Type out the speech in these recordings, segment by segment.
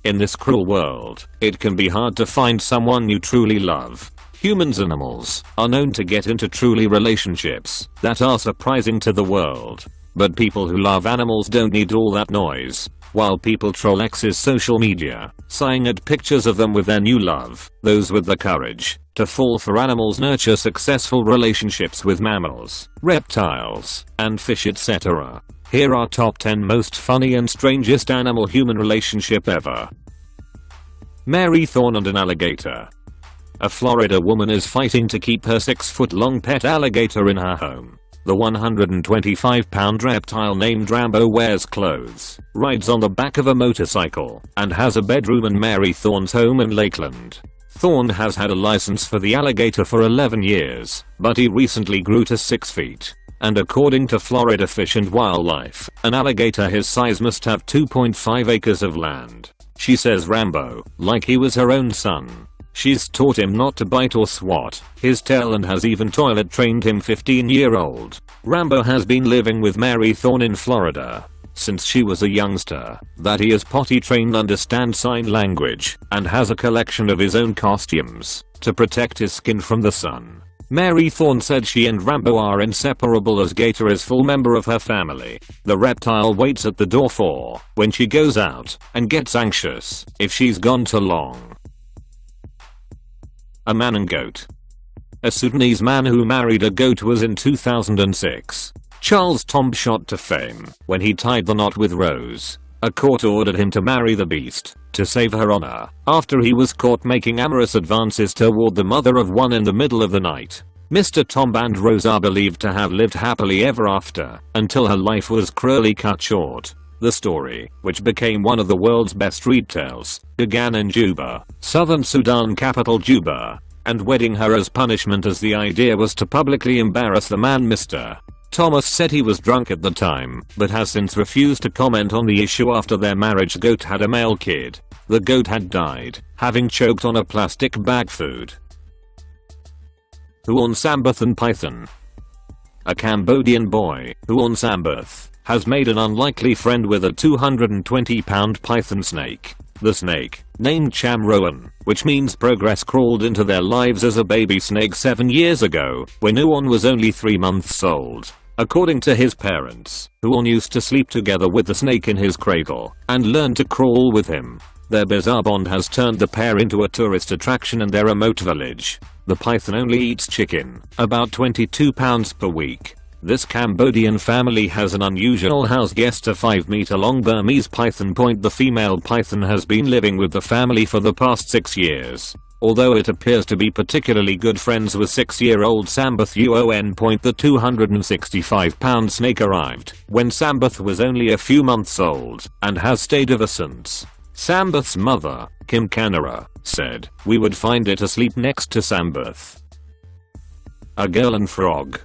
In this cruel world, it can be hard to find someone you truly love. Humans and animals are known to get into truly relationships that are surprising to the world. But people who love animals don't need all that noise. While people troll ex's social media, sighing at pictures of them with their new love, those with the courage to fall for animals nurture successful relationships with mammals, reptiles, and fish, etc. Here are top 10 most funny and strangest animal-human relationship ever. Mary Thorne and an alligator. A Florida woman is fighting to keep her 6-foot-long pet alligator in her home. The 125-pound reptile named Rambo wears clothes, rides on the back of a motorcycle, and has a bedroom in Mary Thorne's home in Lakeland. Thorne has had a license for the alligator for 11 years, but he recently grew to 6 feet. And according to Florida Fish and Wildlife, an alligator his size must have 2.5 acres of land. She says Rambo, like he was her own son. She's taught him not to bite or swat his tail and has even toilet trained him. 15-year-old Rambo has been living with Mary Thorne in Florida since she was a youngster. That he is potty trained, understands sign language, and has a collection of his own costumes to protect his skin from the sun. Mary Thorne said she and Rambo are inseparable as Gator is full member of her family. The reptile waits at the door for when she goes out and gets anxious if she's gone too long. A man and goat. A Sudanese man who married a goat was in 2006. Charles Tomb shot to fame when he tied the knot with Rose. A court ordered him to marry the beast to save her honor after he was caught making amorous advances toward the mother of one in the middle of the night. Mr. Tomb and Rose are believed to have lived happily ever after until her life was cruelly cut short. The story, which became one of the world's best read tales, began in Juba, southern Sudan capital Juba, and wedding her as punishment, as the idea was to publicly embarrass the man. Mr. Thomas said he was drunk at the time, but has since refused to comment on the issue after their marriage. Goat had a male kid. The goat had died, having choked on a plastic bag food. Huon Sambath and Python. A Cambodian boy, Huon Sambath, has made an unlikely friend with a 220-pound python snake. The snake, named Cham Rowan, which means progress, crawled into their lives as a baby snake 7 years ago, when Huon was only 3 months old. According to his parents, Huon used to sleep together with the snake in his cradle and learned to crawl with him. Their bizarre bond has turned the pair into a tourist attraction in their remote village. The python only eats chicken, about 22 pounds per week. This Cambodian family has an unusual house guest, a 5-meter-long Burmese python. The female python has been living with the family for the past 6 years. Although it appears to be particularly good friends with 6-year-old Sambath. The 265-pound snake arrived when Sambath was only a few months old and has stayed ever since. Sambath's mother, Kim Kanara, said, "We would find it asleep next to Sambath." A girl and frog.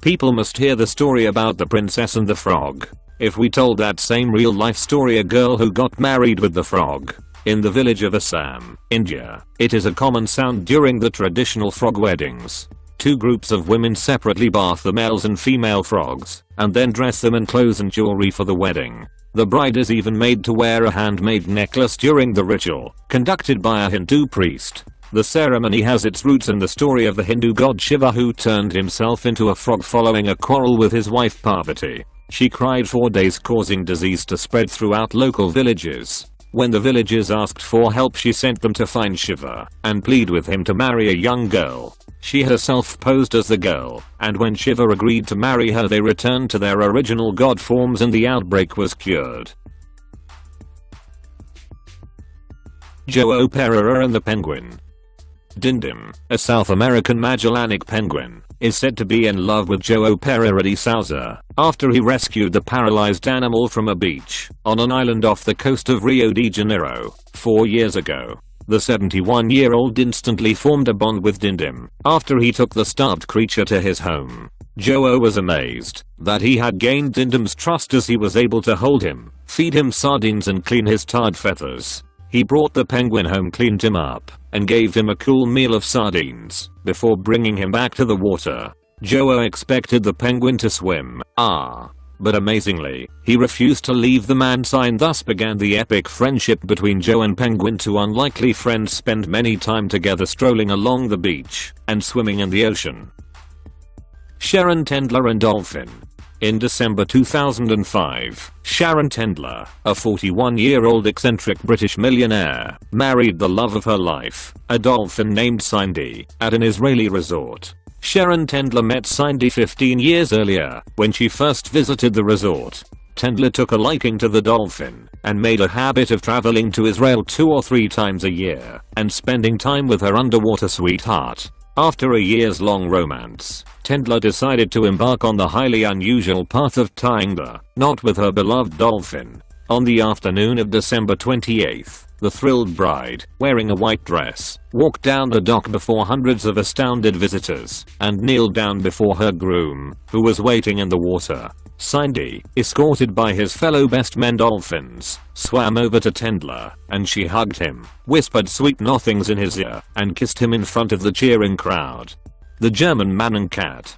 People must hear the story about the princess and the frog. If we told that same real-life story, a girl who got married with the frog. In the village of Assam, India, it is a common sound during the traditional frog weddings. 2 groups of women separately bath the males and female frogs, and then dress them in clothes and jewelry for the wedding. The bride is even made to wear a handmade necklace during the ritual, conducted by a Hindu priest. The ceremony has its roots in the story of the Hindu god Shiva, who turned himself into a frog following a quarrel with his wife Parvati. She cried for days, causing disease to spread throughout local villages. When the villagers asked for help, she sent them to find Shiva and plead with him to marry a young girl. She herself posed as the girl, and when Shiva agreed to marry her, they returned to their original god forms and the outbreak was cured. Joao Pereira and the penguin. Dindim, a South American Magellanic penguin, is said to be in love with Joao Pereira de Souza after he rescued the paralyzed animal from a beach on an island off the coast of Rio de Janeiro 4 years ago. The 71-year-old instantly formed a bond with Dindim after he took the starved creature to his home. Joao was amazed that he had gained Dindim's trust, as he was able to hold him, feed him sardines and clean his tarred feathers. He brought the penguin home, cleaned him up, and gave him a cool meal of sardines before bringing him back to the water. Joao expected the penguin to swim, but amazingly, he refused to leave the man sign. Thus began the epic friendship between Joe and Penguin. Two unlikely friends spend many time together strolling along the beach and swimming in the ocean. Sharon Tendler and Dolphin. In December 2005, Sharon Tendler, a 41-year-old eccentric British millionaire, married the love of her life, a dolphin named Cindy, at an Israeli resort. Sharon Tendler met Cindy 15 years earlier when she first visited the resort. Tendler took a liking to the dolphin and made a habit of traveling to Israel 2 or 3 times a year and spending time with her underwater sweetheart. After a years-long romance, Tendler decided to embark on the highly unusual path of tying the knot with her beloved dolphin. On the afternoon of December 28th, the thrilled bride, wearing a white dress, walked down the dock before hundreds of astounded visitors and kneeled down before her groom, who was waiting in the water. Cindy, escorted by his fellow best men dolphins, swam over to Tendler, and she hugged him, whispered sweet nothings in his ear, and kissed him in front of the cheering crowd. The German man and cat.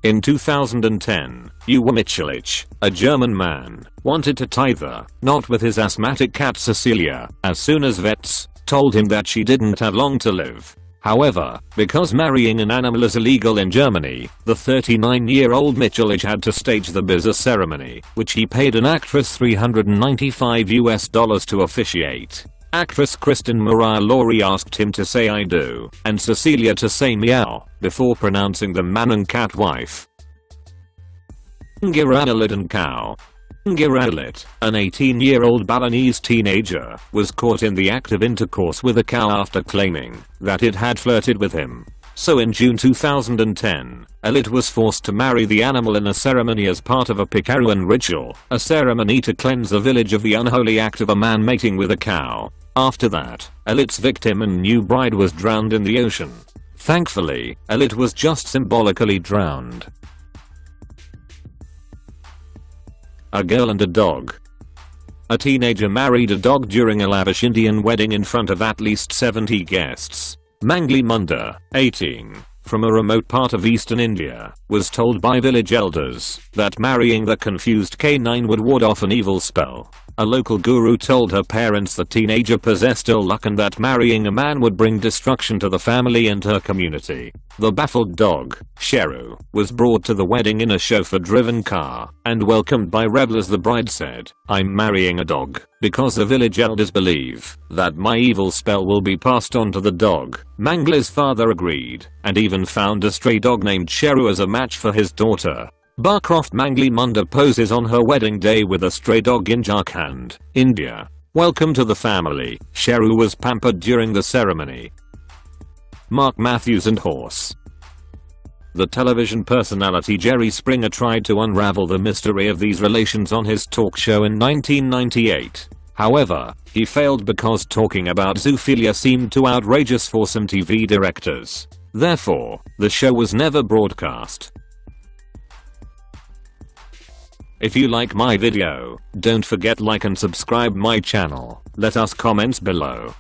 In 2010, Uwe Michelich, a German man, wanted to tie the knot with his asthmatic cat Cecilia as soon as vets told him that she didn't have long to live. However, because marrying an animal is illegal in Germany, the 39-year-old Michelich had to stage the bizarre ceremony, which he paid an actress $395 to officiate. Actress Kristen Mariah-Laurie asked him to say "I do" and Cecilia to say "meow" before pronouncing them man and cat wife. Ngiralit and cow. Ngiralit, an 18-year-old Balinese teenager, was caught in the act of intercourse with a cow after claiming that it had flirted with him. So in June 2010, Alit was forced to marry the animal in a ceremony as part of a Picaruan ritual, a ceremony to cleanse the village of the unholy act of a man mating with a cow. After that, Alit's victim and new bride was drowned in the ocean. Thankfully, Alit was just symbolically drowned. A girl and a dog. A teenager married a dog during a lavish Indian wedding in front of at least 70 guests. Mangli Munda, 18, from a remote part of eastern India, was told by village elders that marrying the confused canine would ward off an evil spell. A local guru told her parents the teenager possessed ill luck and that marrying a man would bring destruction to the family and her community. The baffled dog, Sheru, was brought to the wedding in a chauffeur-driven car and welcomed by revelers. The bride said, "I'm marrying a dog because the village elders believe that my evil spell will be passed on to the dog." Mangli's father agreed and even found a stray dog named Sheru as a match for his daughter. Barcroft Mangli Munda poses on her wedding day with a stray dog in Jharkhand, India. Welcome to the family. Sheru was pampered during the ceremony. Mark Matthews and horse. The television personality Jerry Springer tried to unravel the mystery of these relations on his talk show in 1998. However, he failed because talking about zoophilia seemed too outrageous for some TV directors. Therefore, the show was never broadcast. If you like my video, don't forget like and subscribe my channel. Let us comments below.